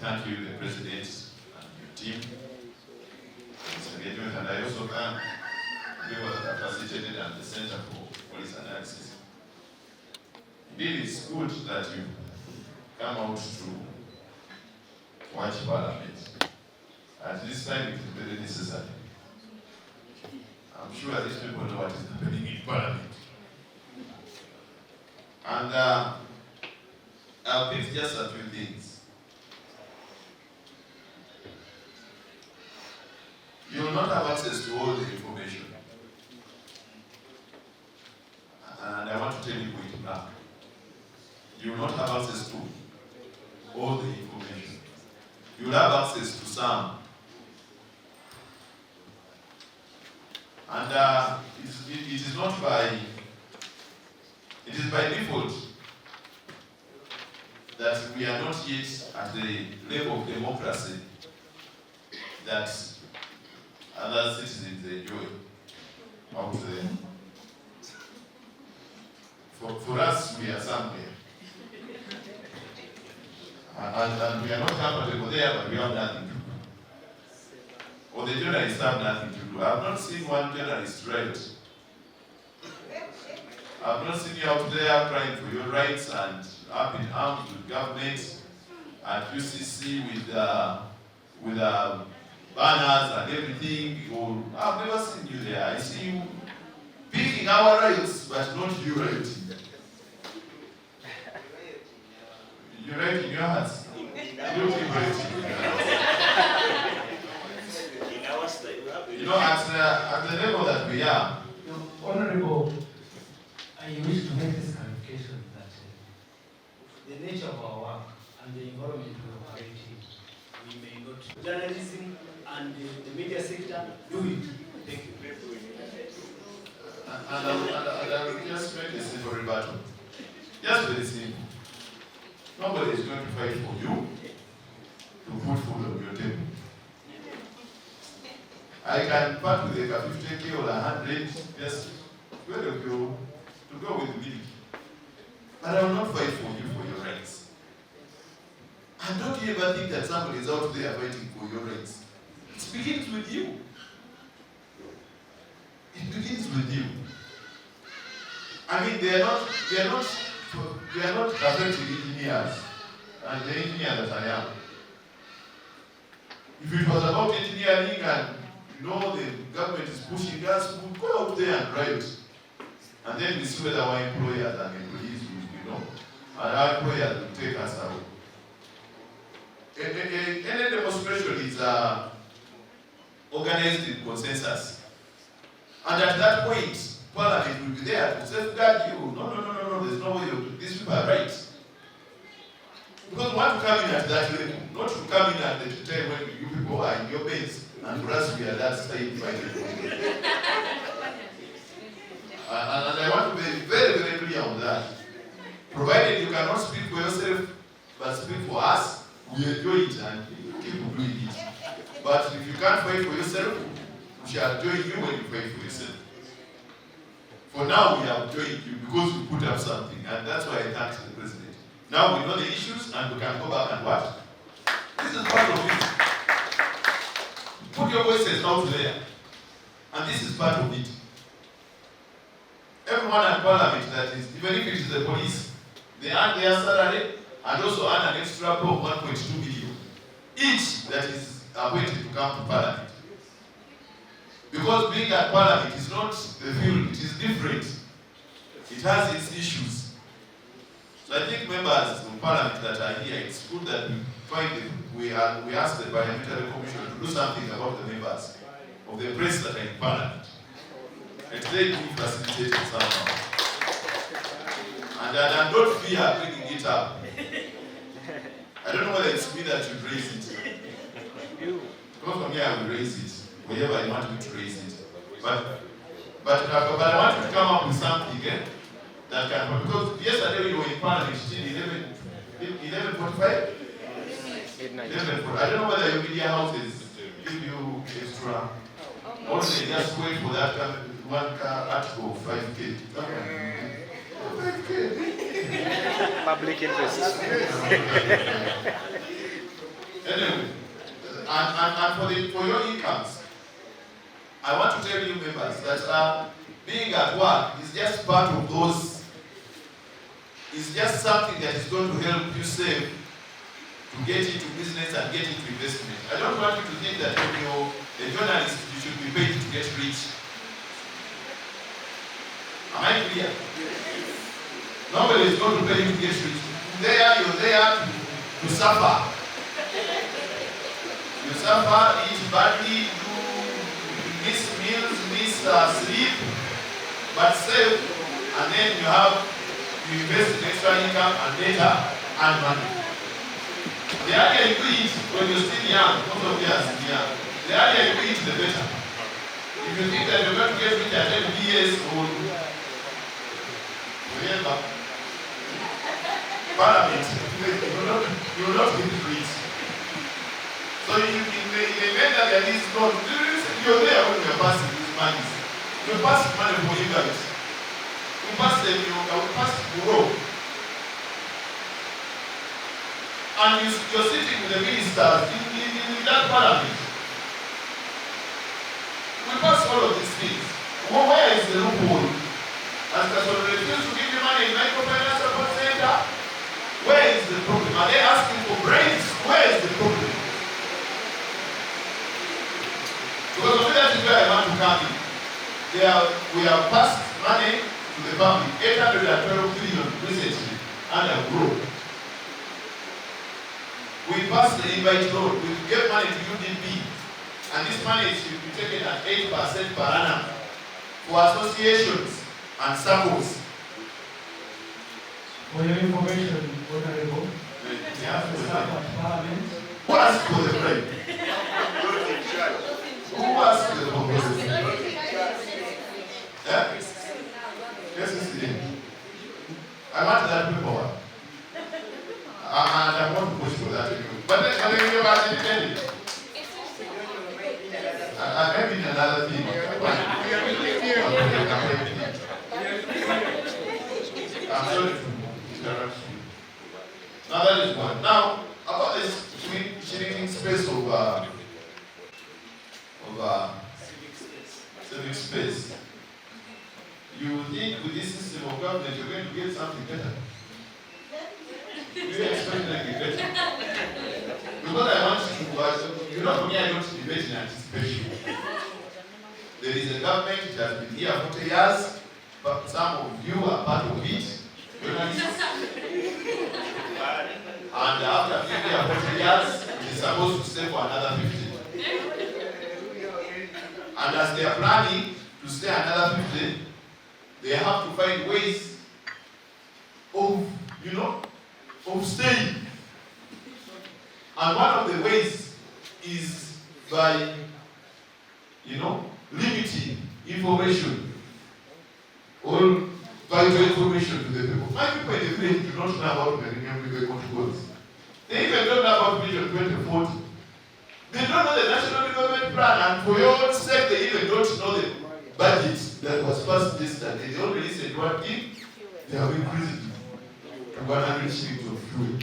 thank you, the President and your team, this engagement, and I also thank people that have facilitated and the Center for Police Analysis. Indeed, it's good that you come out to watch Parliament. At this time, it is very necessary. I'm sure these people know what is happening in Parliament. And I'll pick just a few things. You will not have access to all the information. And I want to tell you it now. You will not have access to all the information. You will have access to some. And it is not by, it is by default that we are not yet at the level of democracy that other citizens enjoy out there. For us, we are somewhere. And we are not comfortable there, but we have nothing to do. Or the journalists have nothing to do. I have not seen one journalist write. I have not seen you out there crying for your rights and up in arms with government and UCC with banners and everything. I've never seen you there. I see you picking our rights, but not you writing. You write in your hands. You keep writing. You know, at the level that we are. Honorable, I wish to make this clarification that the nature of our work and the environment we operate in, we may not. Journalism and the media sector do it. Thank you. And I will just make a simple rebuttal. Just very simple. Nobody is going to fight for you to put food on your table. I can part with a 50K or 100, just where to go with me. But I will not fight for you for your rights. And don't you ever think that somebody is out there fighting for your rights. It begins with you. It begins with you. I mean, they are not affected engineers, and the engineer that I am. If it was about engineering and the government is pushing us, we'll go out there and write. And then we see whether our employers and employees will, and our employers will take us out. Any demonstration is organized in consensus. And at that point, Parliament will be there to safeguard you. No, there's no way you do. These people are right. Because we want to come in at that level, not to come in at the time when you people are in your base, and for us we are that side fighting. And I want to be very, very clear on that. Provided you cannot speak for yourself, but speak for us, we enjoy it and keep doing it. But if you can't fight for yourself, we shall join you when you fight for yourself. For now, we have joined you because we put up something, and that's why I thank the President. Now we know the issues, and we can go back and what? This is part of it. Put your voices out there, and this is part of it. Everyone at Parliament, that is, even if it is the police, they earn their salary and also earn an extra pay of 1.2 million each that is appointed to come to Parliament. Because being at Parliament is not the field, it is different. It has its issues. So I think members of Parliament that are here, it's good that we ask the Parliamentary Commission to do something about the members of the press that are in Parliament. And they do facilitate it somehow. And don't fear bringing it up. I don't know whether it's me that should raise it. Come from here, I will raise it. Wherever I want you to raise it. But I want you to come up with something that can, because yesterday we were in Parliament till 11:45? 11:45. I don't know whether your media houses give you extra. Or they just wait for that one car article of 5K. 5K. Public interest. And for your incomes, I want to tell you members that being at work is just part of those, is just something that is going to help you save to get into business and get into investment. I don't want you to think that when you're a journalist, you should be paid to get rich. Am I clear? Nobody is going to pay you to get rich. You're there to suffer. You suffer, eat badly, you miss meals, miss sleep, but save, and then you invest in extra income and later earn money. The earlier you do it when you're still young, most of you are still young, the earlier you do it, the better. If you think that you're going to get rich at 10 years old, remember, Parliament, you will not get rich. So in the event that there is God, you're there when you're passing these monies. You pass money for Mugabi. You pass them, you pass Bureau. And you're sitting with the ministers in that parliament. We pass all of these things. Well, where is the loophole? As the son refuse to give you money in microfinance support center, where is the problem? Are they asking for brains? Where is the problem? Because of that is where I want to come in. We have passed money to the public, 812 billion recently, under growth. We passed the invite loan. We gave money to UPPA, and this money should be taken at 8% per annum for associations and circles. For your information, Honorable, we have to start at Parliament. Who asked for the break? Who asked for the proposal? Yeah? Yes, it's it. I want that paperwork. And I want to push for that. But then you are independent. Maybe another thing. I'm sorry to interrupt you. Now that is one. Now, about this shrinking space of civic space. You think with this system of government you're going to get something better? Do you expect it to be better? Because I want you to, for me, I don't debate in anticipation. There is a government which has been here for 40 years, but some of you are part of it. And after 50 or 40 years, it is supposed to stay for another 50. And as they are planning to stay another 50, they have to find ways of, of staying. And one of the ways is by, limiting information, all vital information to the people. My people in the village do not know about Millennium Goals. They even don't know about Vision 2040. They don't know the National Development Plan, and for your own sake, they even don't know the budget that was passed yesterday. They only said one thing, they have increased it to 100 shillings of fuel.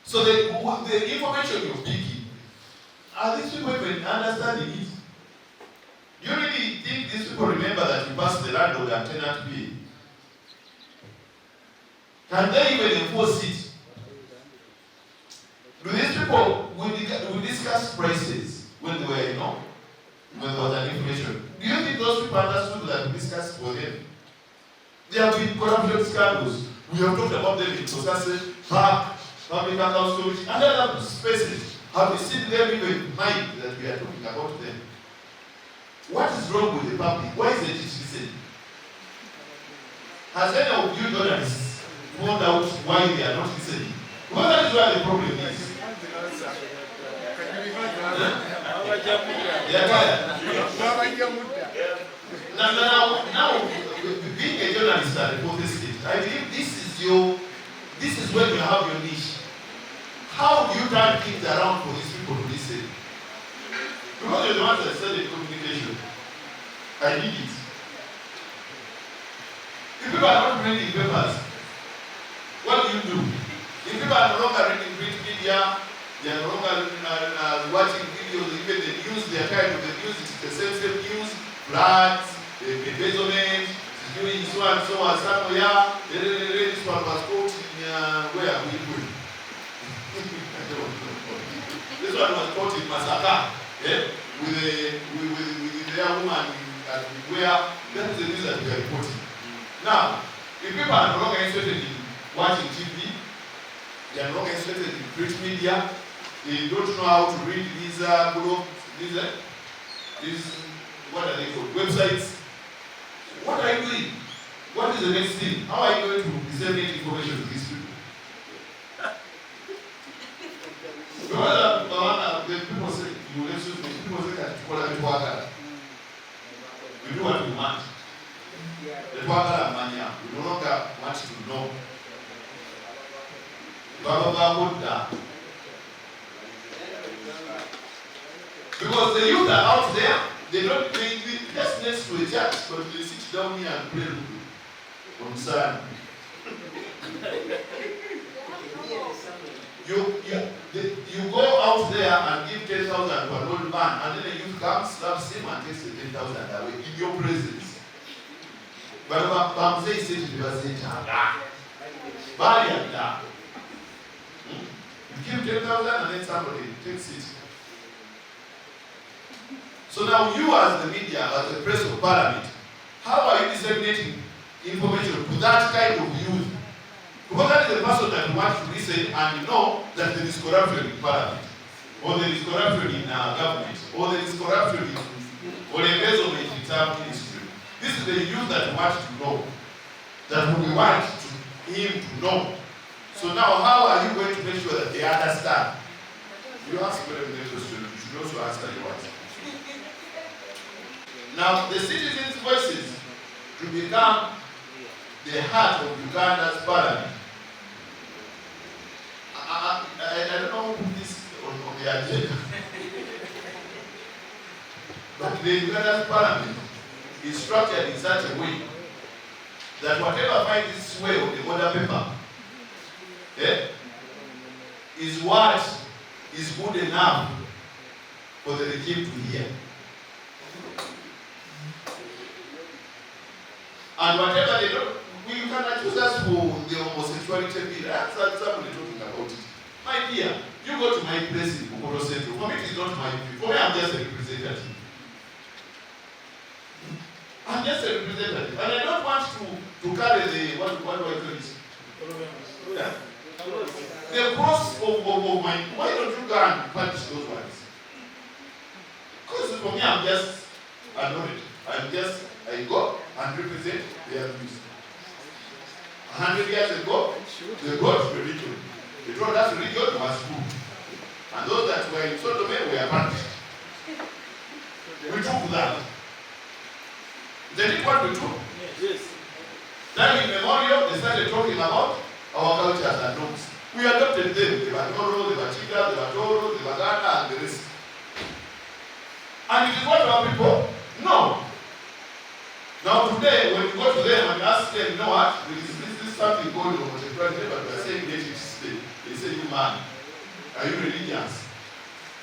So the information you're picking, are these people even understanding it? You really think these people remember that you passed the landlord and tenant bill? Can they even enforce it? Do these people, we discuss prices when they were, when there was an inflation. Do you think those people understood that we discussed for them? There have been corruption scandals. We have talked about them in Sosase, Park, Public Account Storage, and other spaces. Have you seen them even mind that we are talking about them? What is wrong with the public? Why is it listening? Has any of you journalists found out why they are not listening? Well, that is where the problem is. They are tired. Now, being a journalist at the Bukoto State, I believe this is when you have your niche. How do you turn things around for these people to listen? Because you're the ones that studied communication. I did it. If people are not reading papers, what do you do? If people are no longer reading print media. They are no longer watching videos, even the news. They are tired of the news. It's the same news. Floods, embezzlement, doing so and so and somewhere. This one was caught in where are we going? This one was caught in Masaka, with their woman at where. That is the news that we are reporting. Now, if people are no longer interested in watching TV, they are no longer interested in print media, they don't know how to read these blogs, these what are they called? Websites. What are you doing? What is the next thing? How are you going to disseminate information to these people? Because the people say, people say that we do what we want. The Twagala Mania, we no longer want to know. Because the youth are out there, they don't think just next to a church, but they sit down here and pray on Sunday. You go out there and give 10,000 to an old man, and then the youth comes, slaps him, and takes the 10,000 away in your presence. But I'm saying, say to the you give 10,000 and then somebody takes it. So now you as the media, as the press of Parliament, how are you disseminating information to that kind of youth? Because that is the person that wants to listen and know that there is corruption in Parliament, or there is corruption in government, or there is corruption in, or embezzlement in some ministry. This is the youth that wants to know, that we want him to know. So now how are you going to make sure that they understand? You ask very good question, you should also answer yours. Now the citizens' voices to become the heart of Uganda's Parliament. I don't know who put this on the agenda. But the Uganda's Parliament is structured in such a way that whatever finds its way on the order paper is what is good enough for the regime to hear. And whatever they don't, we can accuse us for the homosexuality bill. That's somebody talking about it. My dear, you go to my place in Bukoto Central. For me, it is not my view. For me, I'm just a representative. I'm just a representative. And I don't want to carry the, what do I call it? Yeah. The cross of my, why don't you go and punish those ones? Because for me, I'm just annoyed. I go and represent their views. 100 years ago, they brought religion. They told us religion was good. And those that were in Sodom were punished. We took that. They did what we took. Yes. Then in memorial, they started talking about our cultures and norms. We adopted them. They were Toro, they were Chiga, they were Toro, they were Ghana, and the rest. And it is what our people know. Now today, when you go to them and ask them, you know what, this is something called homosexuality, but we are saying let it stay. They say, you man, are you religious?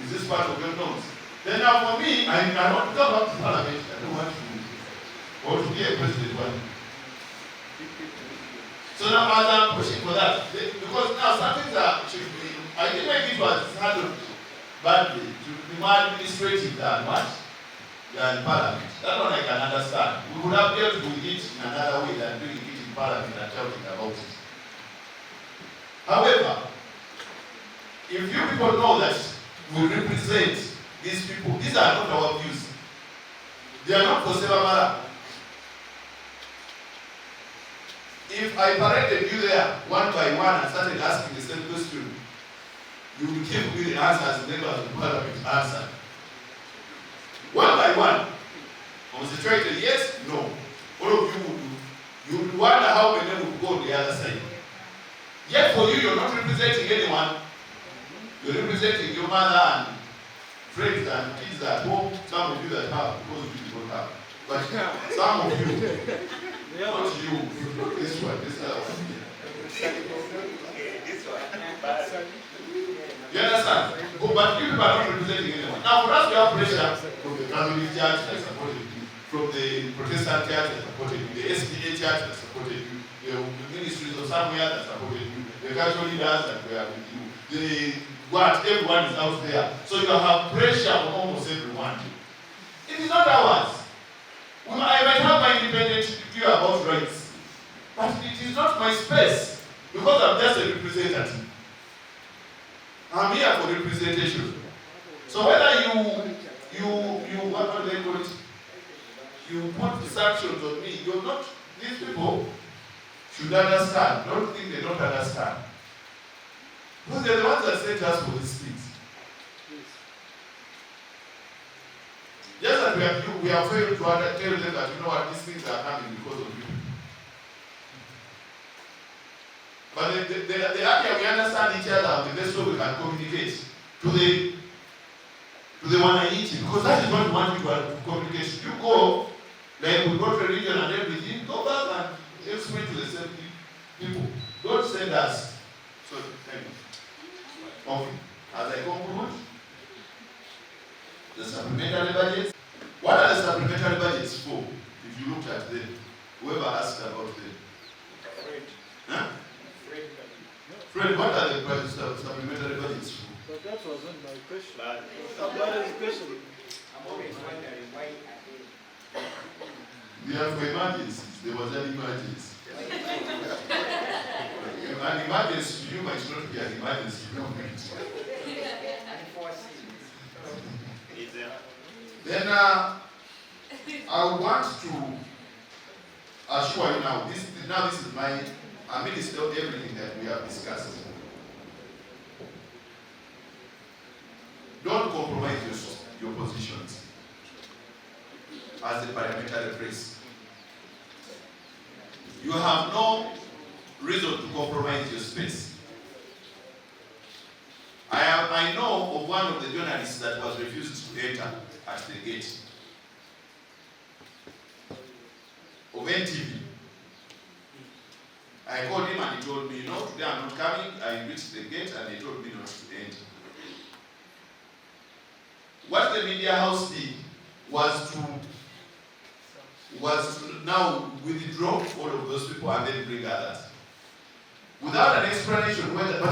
Is this part of your norms? Then now for me, I want to come up to Parliament. I don't want to be a president one. So now as I'm pushing for that, because now some things should be, I think maybe it was handled badly, to be more administrative than what? Than Parliament. That one I can understand. We would have dealt with it in another way than doing it in Parliament and talking about it. However, if you people know that we represent these people, these are not our views. They are not for Sebamala. If I paraded you there one by one and started asking the same question, you will give me the answers members of Parliament answer. One by one. Homosexuality, yes, no. All of you would do. You would wonder how many would go on the other side. Yet for you, you're not representing anyone. You're representing your mother and friends and kids at home. Some of you that have, because you don't have. But some of you, not you. This one, this other one. This one. But you people are not representing anyone. Now, for us, we have pressure from the Catholic Church that supported you, from the Protestant Church that supported you, the SDA Church that supported you, the ministries of somewhere that supported you, the cultural leaders that were with you, everyone is out there. So you have pressure on almost everyone. It is not ours. I might have my independent view about rights, but it is not my space because I'm just a representative. I'm here for representation. So whether you what do they call it? You put sanctions on me, you're not. These people should understand. Don't think they don't understand. Because they're the ones that sent us for these things. Just that we have failed to tell them that, you know what, these things are coming because of you. But the idea we understand each other, the best way we can communicate to the Wananchi, because that is what we want people to communicate. You go, like we got religion and everything, go back and explain to the same people. Don't send us. So, thank you. Okay. As I conclude, the supplementary budgets. What are the supplementary budgets for? If you looked at them, whoever asked about them. Huh? Fred, what are the supplementary budgets for? But that wasn't my question. That is the question. I'm always wondering why They are for emergencies. There was an emergency. An emergency to you might not be an emergency. No, then I want to assure you now, this is my, it's not everything that we have discussed. Don't compromise your positions as a parliamentary press. You have no reason to compromise your space. I know of one of the journalists that was refused to enter at the gate of NTV. I called him and he told me, no, today I'm not coming. I reached the gate and he told me not to enter. What the media house did was to now withdraw all of those people and then bring others. Without an explanation whether, but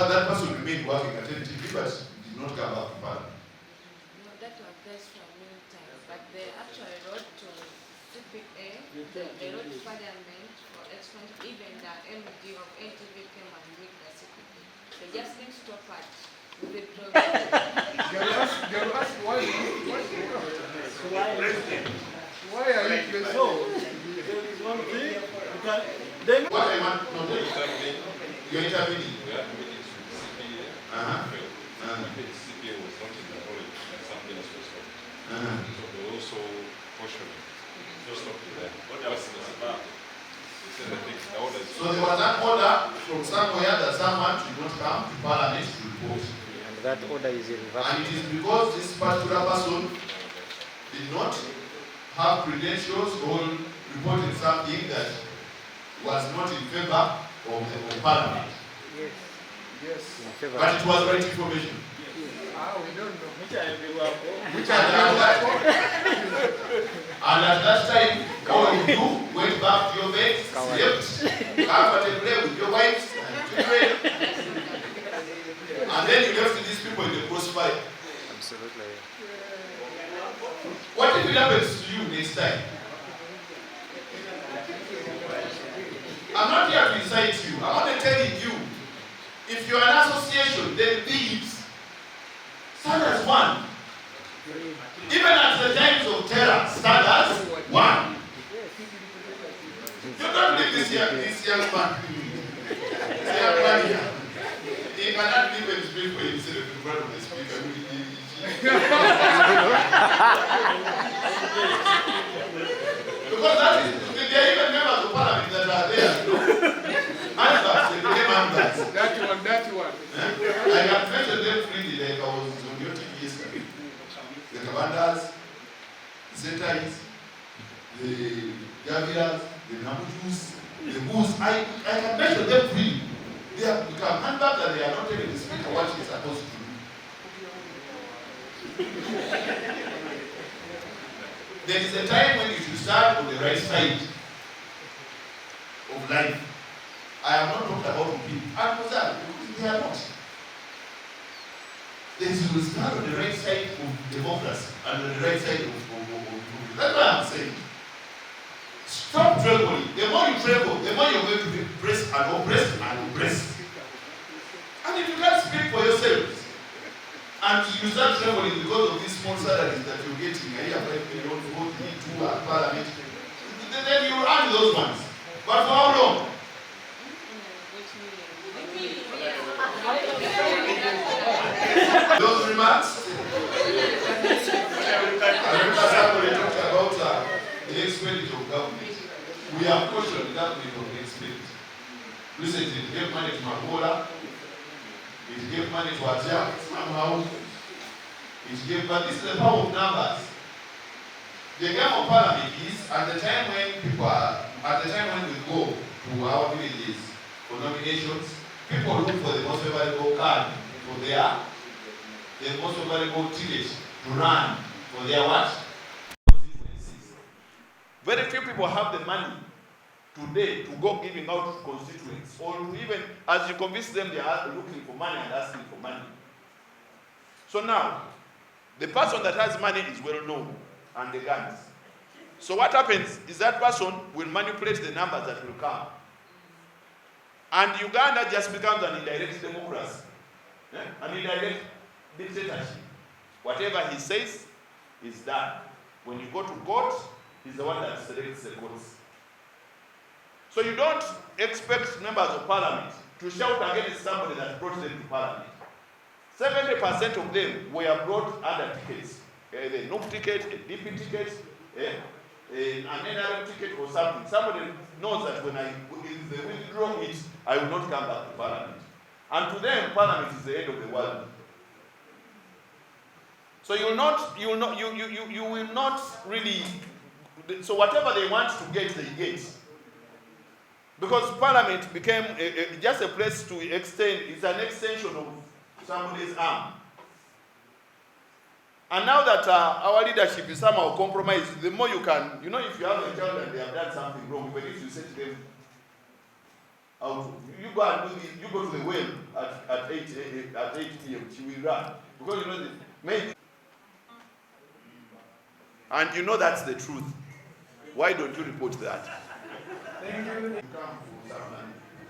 that person remained working at NTV but did not come back to Parliament. No, that was there for a long time, but they actually wrote to UPPA, they wrote to Parliament for explanation. Even the MD of NTV came and met the CPA. They just didn't stop at the program. Why are you so? There is one thing. What I want to know is you're intervening. We had meetings with the CPA. The CPA was not in the knowledge that something else was wrong. So they were also questioning. Just stop there. What else was about? They said that the order is. So there was an order from somewhere that someone should not come to Parliament to report. And that order is in reverse. And it is because this particular person did not have credentials or reported something that was not in favor of Parliament. Yes. But it was right information. We don't know. And at that time, all of you went back to your beds, slept, comfortably with your wives and children. And then you left these people in the crossfire. Absolutely. What if it happens to you next time? I'm not here to incite you. I'm only telling you, if you're an association, then thieves, stand as one. Even at the times of terror, stand as one. You don't leave this young man. This young man here. He cannot even speak for himself in front of the speaker. Because that is, there are even members of Parliament that are there. Answers, they became answers. That one. I can mention them freely, like I was on your TV yesterday. The commanders, the centers, the Gaviras, the Namujus, the Moose. I can mention them freely. They have become handbags and they are not telling the speaker what he's supposed to do. There is a time when you should start on the right side of life. I am not talking about people. Because they are not. Then you will start on the right side of democracy and on the right side of that's what I'm saying. Stop traveling. The more you travel, the more you're going to be oppressed and oppressed and oppressed. And if you can't speak for yourselves, and you start traveling because of these small salaries that you're getting, a year 5 million, 4 2 at Parliament, then you earn those ones. But for how long? Those remarks? I remember somebody talked about the expenditure of government. We have cautioned the government of the expenditure. Recently, it gave money to Magola, it gave money to Ajah, somehow. It gave, but this is the power of numbers. The game of Parliament is at the time when we go to our villages for nominations, people look for the most valuable card for the most valuable ticket to run for their what? Constituencies. Very few people have the money today to go giving out constituents, or to even, as you convince them, they are looking for money and asking for money. So now, the person that has money is well known, and the guns. So what happens is that person will manipulate the numbers that will come. And Uganda just becomes an indirect democracy, an indirect dictatorship. Whatever he says is done. When you go to court, he's the one that selects the courts. So you don't expect members of parliament to shout against somebody that brought them to parliament. 70% of them were brought under tickets. The NUP ticket, a DP ticket, an NRM ticket or something. Somebody knows that if they withdraw it, I will not come back to parliament. And to them, parliament is the end of the world. So you will not really. So whatever they want to get, they get. Because parliament became just a place to extend. It's an extension of somebody's arm. And now that our leadership is somehow compromised, the more you can, if you have a child and they have done something wrong, even if you say to them, you go and do this, you go to the well at 8 p.m., she will run. Because maybe. And you know that's the truth. Why don't you report that?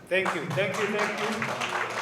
Thank you. Thank you.